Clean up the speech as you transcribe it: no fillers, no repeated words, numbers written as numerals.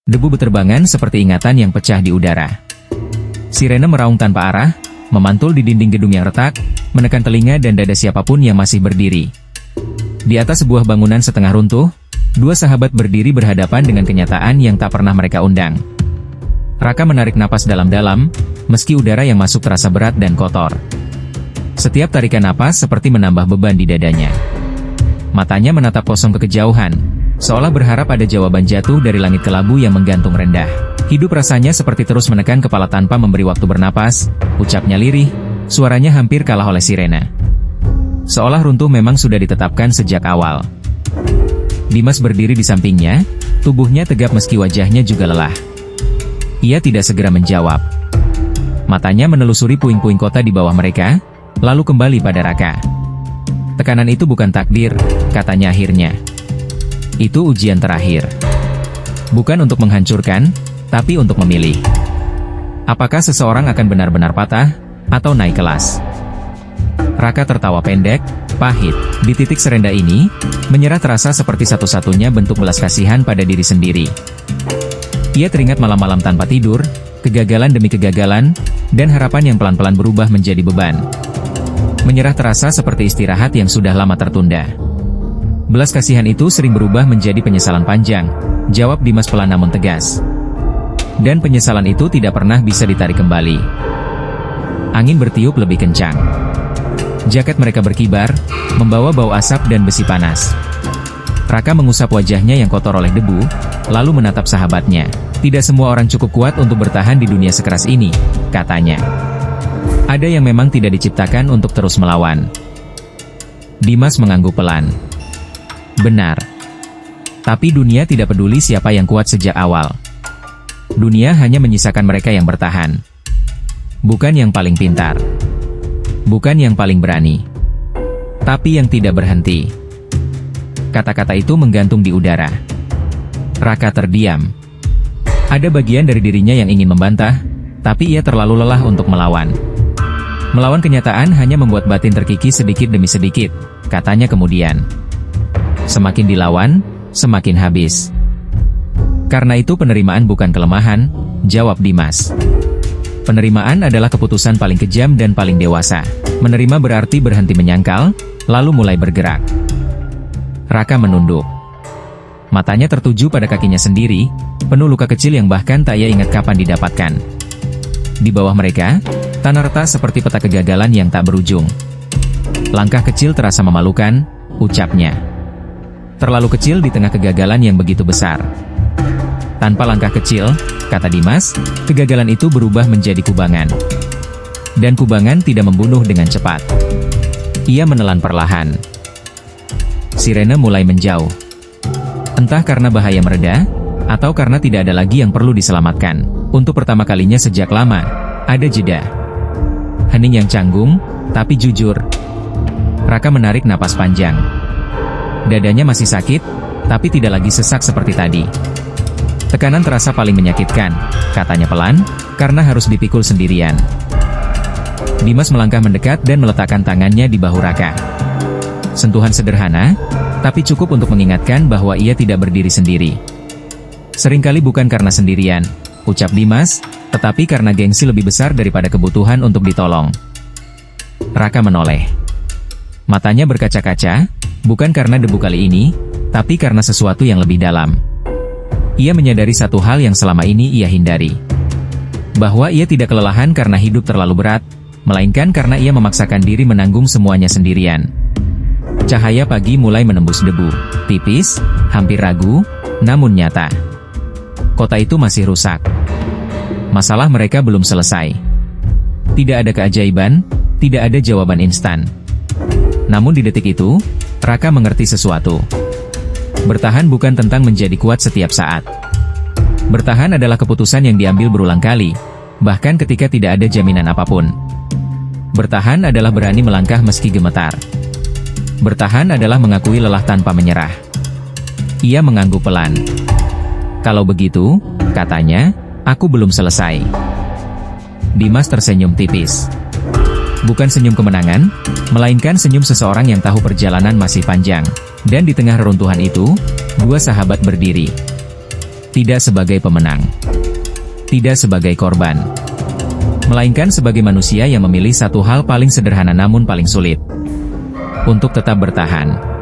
Debu beterbangan seperti ingatan yang pecah di udara. Sirene meraung tanpa arah, memantul di dinding gedung yang retak, menekan telinga dan dada siapapun yang masih berdiri. Di atas sebuah bangunan setengah runtuh, dua sahabat berdiri berhadapan dengan kenyataan yang tak pernah mereka undang. Raka menarik napas dalam-dalam, meski udara yang masuk terasa berat dan kotor. Setiap tarikan napas seperti menambah beban di dadanya. Matanya menatap kosong ke kejauhan, seolah berharap ada jawaban jatuh dari langit kelabu yang menggantung rendah. Hidup rasanya seperti terus menekan kepala tanpa memberi waktu bernapas, ucapnya lirih, suaranya hampir kalah oleh sirena. Seolah runtuh memang sudah ditetapkan sejak awal. Dimas berdiri di sampingnya, tubuhnya tegap meski wajahnya juga lelah. Ia tidak segera menjawab. Matanya menelusuri puing-puing kota di bawah mereka, lalu kembali pada Raka. Tekanan itu bukan takdir, katanya akhirnya. Itu ujian terakhir. Bukan untuk menghancurkan, tapi untuk memilih. Apakah seseorang akan benar-benar patah, atau naik kelas? Raka tertawa pendek, pahit. Di titik serendah ini, menyerah terasa seperti satu-satunya bentuk belas kasihan pada diri sendiri. Ia teringat malam-malam tanpa tidur, kegagalan demi kegagalan, dan harapan yang pelan-pelan berubah menjadi beban. Menyerah terasa seperti istirahat yang sudah lama tertunda. Belas kasihan itu sering berubah menjadi penyesalan panjang, jawab Dimas pelan namun tegas. Dan penyesalan itu tidak pernah bisa ditarik kembali. Angin bertiup lebih kencang. Jaket mereka berkibar, membawa bau asap dan besi panas. Raka mengusap wajahnya yang kotor oleh debu, lalu menatap sahabatnya. Tidak semua orang cukup kuat untuk bertahan di dunia sekeras ini, katanya. Ada yang memang tidak diciptakan untuk terus melawan. Dimas mengangguk pelan. Benar. Tapi dunia tidak peduli siapa yang kuat sejak awal. Dunia hanya menyisakan mereka yang bertahan. Bukan yang paling pintar. Bukan yang paling berani. Tapi yang tidak berhenti. Kata-kata itu menggantung di udara. Raka terdiam. Ada bagian dari dirinya yang ingin membantah, tapi ia terlalu lelah untuk melawan. Melawan kenyataan hanya membuat batin terkikis sedikit demi sedikit, katanya kemudian. Semakin dilawan, semakin habis. Karena itu penerimaan bukan kelemahan, jawab Dimas. Penerimaan adalah keputusan paling kejam dan paling dewasa. Menerima berarti berhenti menyangkal, lalu mulai bergerak. Raka menunduk. Matanya tertuju pada kakinya sendiri, penuh luka kecil yang bahkan tak ia ingat kapan didapatkan. Di bawah mereka, tanah retak seperti peta kegagalan yang tak berujung. Langkah kecil terasa memalukan, ucapnya. Terlalu kecil di tengah kegagalan yang begitu besar. Tanpa langkah kecil, kata Dimas, kegagalan itu berubah menjadi kubangan. Dan kubangan tidak membunuh dengan cepat. Ia menelan perlahan. Sirene mulai menjauh. Entah karena bahaya mereda, atau karena tidak ada lagi yang perlu diselamatkan. Untuk pertama kalinya sejak lama, ada jeda. Hening yang canggung, tapi jujur. Raka menarik napas panjang. Dadanya masih sakit, tapi tidak lagi sesak seperti tadi. Tekanan terasa paling menyakitkan, katanya pelan, karena harus dipikul sendirian. Dimas melangkah mendekat dan meletakkan tangannya di bahu Raka. Sentuhan sederhana, tapi cukup untuk mengingatkan bahwa ia tidak berdiri sendiri. Seringkali bukan karena sendirian, ucap Dimas, tetapi karena gengsi lebih besar daripada kebutuhan untuk ditolong. Raka menoleh. Matanya berkaca-kaca, bukan karena debu kali ini, tapi karena sesuatu yang lebih dalam. Ia menyadari satu hal yang selama ini ia hindari. Bahwa ia tidak kelelahan karena hidup terlalu berat, melainkan karena ia memaksakan diri menanggung semuanya sendirian. Cahaya pagi mulai menembus debu, tipis, hampir ragu, namun nyata. Kota itu masih rusak. Masalah mereka belum selesai. Tidak ada keajaiban, tidak ada jawaban instan. Namun di detik itu, Raka mengerti sesuatu. Bertahan bukan tentang menjadi kuat setiap saat. Bertahan adalah keputusan yang diambil berulang kali, bahkan ketika tidak ada jaminan apapun. Bertahan adalah berani melangkah meski gemetar. Bertahan adalah mengakui lelah tanpa menyerah. Ia mengangguk pelan. Kalau begitu, katanya, aku belum selesai. Dimas tersenyum tipis. Bukan senyum kemenangan, melainkan senyum seseorang yang tahu perjalanan masih panjang. Dan di tengah reruntuhan itu, dua sahabat berdiri. Tidak sebagai pemenang. Tidak sebagai korban. Melainkan sebagai manusia yang memilih satu hal paling sederhana namun paling sulit. Untuk tetap bertahan.